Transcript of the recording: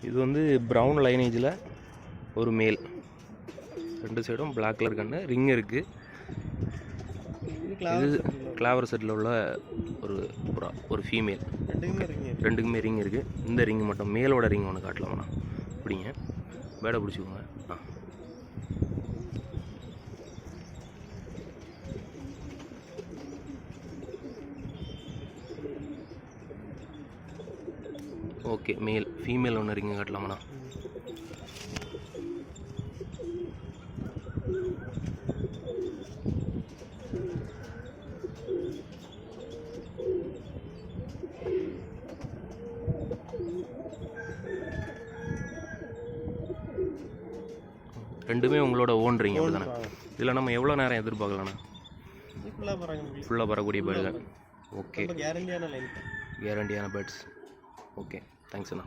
இது வந்து ப்ரௌன் லைனேஜில் ஒரு மேல், 2 சைடும் பிளாக் கலர் கண்ணு, ரிங் இருக்குது. இது கிளாவர் செட்டில் உள்ள ஒரு ஃபீமேல். ரெண்டுக்குமே ரிங் இருக்குது. இந்த ரிங் மட்டும் மேலோட ரிங் ஒன்று காட்டலாமாண்ணா? பிடிங்க, பேடை பிடிச்சிக்கோங்க. ஓகே, மேல். ஃபீமேல் ஒன்று ரிங்கு காட்டலாமாண்ணா? ரெண்டுமே உங்களோட ஓன் ரிங் அப்படி தானே? இதில் நம்ம எவ்வளோ நேரம் எதிர்பார்க்கலாண்ணா? ஃபுல்லாக வரக்கூடிய பேர்டுகள். ஓகே, கேரண்டியான பேர்ட்ஸ். ஓகே, தேங்க்ஸ் அண்ணா.